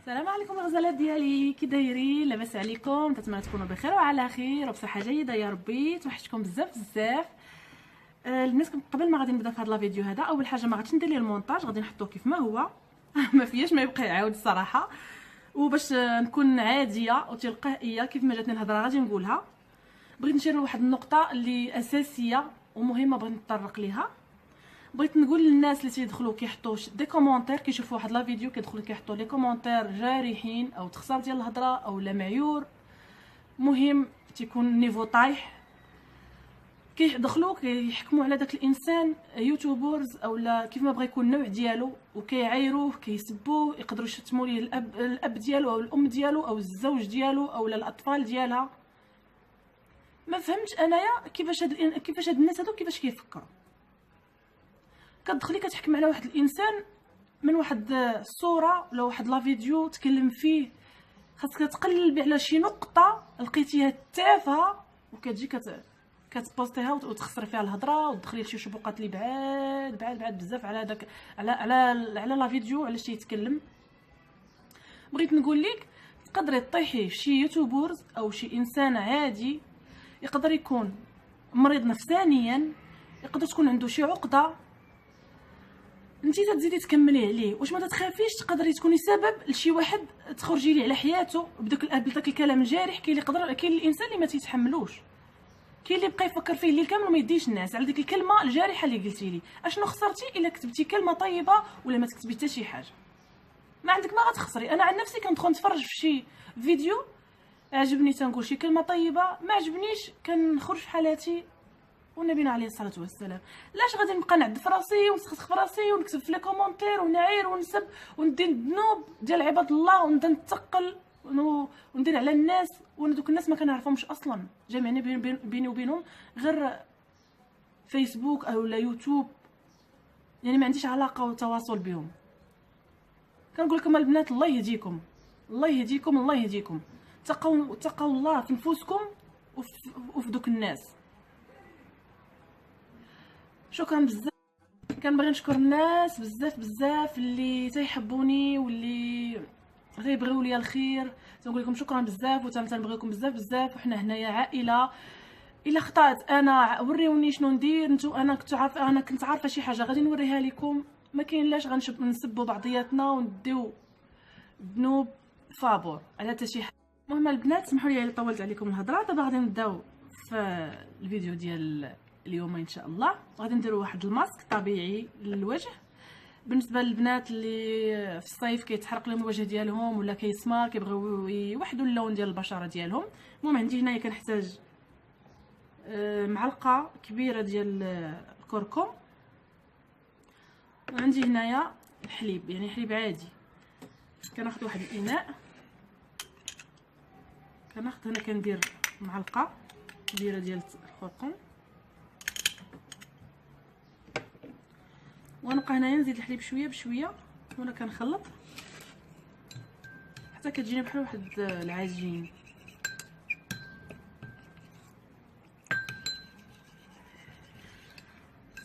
السلام عليكم الغزالات ديالي، كي دايرين؟ لاباس عليكم؟ نتمنى تكونوا بخير وعلى خير وبصحه جيده يا ربي. توحشتكم بزاف بزاف. الناس قبل ما غادي نبدا في هذا الفيديو هذا، اول حاجه ما غاديش ندير ليه المونتاج، غادي نحطوه كيف ما هو ما فياش ما يبقى يعاود الصراحه. وباش نكون عاديه وتلقائيه كيف ما جاتني الهضره غادي نقولها. بغيت نشير لواحد النقطه اللي اساسيه ومهمه، بغيت نتطرق ليها. بغيت نقول للناس اللي تيدخلوا كيحطوا دي كومونتير، كيشوفوا واحد لا فيديو كيدخلوا كيحطوا لي كومونتير جارحين او تخسر ديال الهضره او لا معيور، مهم تيكون نيفو طايح، كيدخلوا كيحكموا على داك الانسان يوتيوبرز او لا كيف ما بغى يكون النوع ديالو، وكيعايروه كيسبوه، يقدروا يشتموا ليه الاب ديالو او الام ديالو او الزوج ديالو او لا الاطفال ديالها. ما فهمتش انايا كيفاش هاد الناس هادو كيفاش كيفكروا. كتدخلي كتحكم على واحد الانسان من واحد الصوره ولا واحد لا فيديو تكلم فيه، خاصك تقلبي على شي نقطه لقيتيها تافهه وكتجي كتبوستيها وتخسري فيها الهضره وتدخلي لشي شبوقات اللي بعاد بعاد بعاد بزاف على داك على لا فيديو علاش تيتكلم. بغيت نقول لك تقدري طيحي في شي يوتيوبرز او شي انسان عادي، يقدر يكون مريض نفسانيا، يقدر تكون عنده شي عقده، انتي تزيدي تكملي عليه. واش ما تخافيش تقدري تكوني سبب لشي واحد تخرجي ليه على حياته بداك الكلام الجارح. كاين الانسان اللي ما تيتحملوش، كاين اللي بقى يفكر فيه الليل كامل وما يديش الناس على ديك الكلمه الجارحه اللي قلتي لي. اشنو خسرتي الا كتبتي كلمه طيبه ولا ما تكتبي حتى شي حاجه؟ ما عندك ما غتخسري. انا عن نفسي كندخل نتفرج في شي فيديو عجبني تنقول شي كلمه طيبه، ما عجبنيش كنخرج في حالاتي ونبينا عليه الصلاه والسلام. لاش غادي نبقى نعد في راسي ونسخسخ في راسي ونكتب في لي كومونتير ونعير ونسب وندير الذنوب ديال عباد الله ونبدا نتقل وندير على الناس، وانا دوك الناس ما كنعرفهمش اصلا، جامعني بيني وبينهم غير فيسبوك او لا يوتيوب، يعني ما عنديش علاقه وتواصل بهم. كنقول لكم البنات الله يهديكم، الله يهديكم، الله يهديكم. تقوا الله في نفوسكم وفي دوك الناس. شكرا بزاف. كنبغي نشكر الناس بزاف بزاف اللي تيحبوني واللي غيبغيو ليا الخير. تنقول لكم شكرا بزاف وتنبغيكم بزاف بزاف. وحنا هنايا عائله. الا خطات انا وريوني شنو ندير. نتو انا كنت عارفه شي حاجه غادي نوريها لكم. ما كاين لاش غنسبوا بعضياتنا ونديو ذنوب فابور على حتى شي حاجه. المهم البنات سمحوا لي طولت عليكم الهضره. دابا غادي نبداو في الفيديو ديال اليوم ان شاء الله. غادي نديروا واحد الماسك طبيعي للوجه. بالنسبه للبنات اللي في الصيف كيتحرق لهم الوجه ديالهم ولا كيسمر كيبغيو يوحدوا اللون ديال البشره ديالهم. المهم عندي هنايا كنحتاج معلقه كبيره ديال الكركم، وعندي هنايا الحليب، يعني حليب عادي. كناخذ واحد الاناء، كناخذ هنا كندير معلقه كبيره ديال الكركم، ونبقى هنايا نزيد الحليب شويه بشويه وانا كنخلط حتى كتجيني بحال واحد العجين.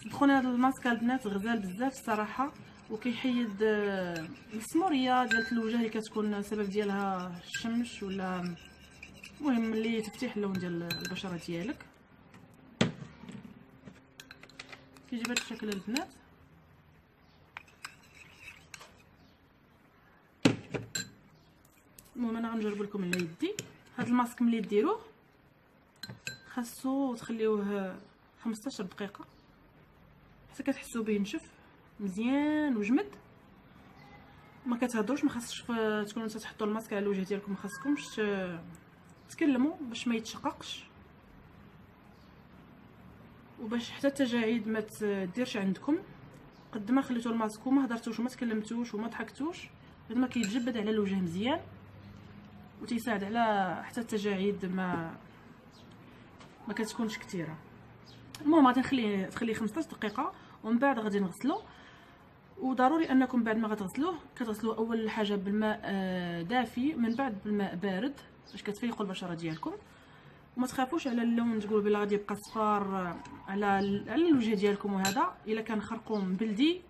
صدقوني هذا الماسك البنات غزال بزاف الصراحه، وكيحيد السموريه ديال الوجه اللي كتكون سبب ديالها الشمس ولا المهم اللي تفتيح اللون ديال البشره ديالك. كيجي بهذا الشكل البنات. المهم انا غنجرب لكم على يدي. هذا الماسك ملي ديروه خاصو تخليوه 15 دقيقه حتى كتحسوا به نشف مزيان وجمد. ما كتهضروش، ما خاصش تكونوا تحطوا الماسك على الوجه ديالكم، ما خاصكمش تكلموا باش ما يتشققش وباش حتى التجاعيد ما تديرش عندكم. قد ما خليتوا الماسك وما هضرتوش وما تكلمتوش وما ضحكتوش، قد ما كيتجبد على الوجه مزيان وتيساعد على حتى التجاعيد ما كتكونش كثيره. المهم غادي تخليه 15 دقيقه ومن بعد غادي نغسلو. وضروري انكم بعد ما غتغسلوه كتغسلوه اول حاجه بالماء دافي، من بعد بالماء بارد باش كتفيقوا البشره ديالكم. وما تخافوش على اللون تقولوا بلا غادي يبقى صفار على الوجه ديالكم. وهذا الا كان خرقوم بلدي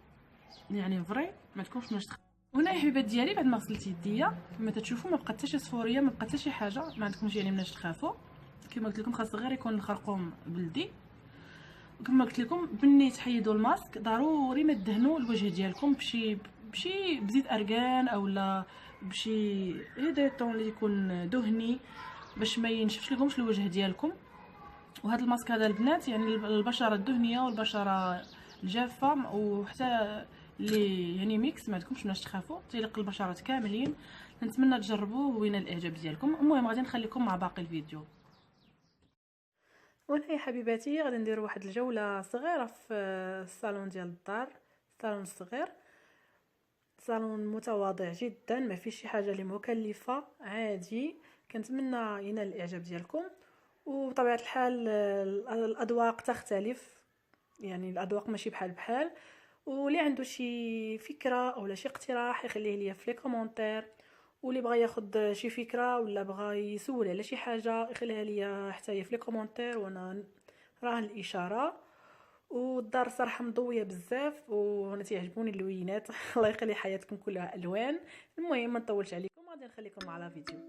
يعني فري ما تكونش هنا يا حبيبات ديالي بعد ما غسلت يديا كما تشوفوا ما بقات حتى شي صفوريه، ما بقات حتى شي حاجه، ما عندكمش يعني مناش تخافوا. كما قلت لكم خاص غير يكون الخرقوم بلدي. وكما قلت لكم بني تحيدوا الماسك ضروري ما تدهنوا الوجه ديالكم بشي بزيت ارغان اولا بشي هيدريتون اللي يكون دهني باش ما ينشفش لكمش الوجه ديالكم. وهذا الماسك هذا البنات يعني البشره الدهنيه والبشره الجافه وحتى اللي يعني ميكس ما عندكمش مناش تخافوا، تيلق البشرات كاملين. نتمنى تجربوه وينال الاعجاب ديالكم. المهم غادي نخليكم مع باقي الفيديو. وهنا يا حبيباتي غادي نديروا واحد الجوله صغيره في الصالون ديال الدار. الصالون الصغير، صالون متواضع جدا، ما فيش شي حاجه اللي مكلفه، عادي. كنتمنى ينال الاعجاب ديالكم. وبطبيعه الحال الاذواق تختلف، يعني الاذواق ماشي بحال بحال. واللي عنده شي فكره اولا شي اقتراح يخليه ليا في لي كومونتير، واللي بغى ياخذ شي فكره ولا بغى يسول على شي حاجه يخليها ليا حتى هي في لي كومونتير وانا راهن الاشاره. والدار صراحه مضويه بزاف وانا تيعجبوني اللوينات الله يخلي حياتكم كلها الوان. المهم ما نطولش عليكم، غادي نخليكم مع لا فيديو.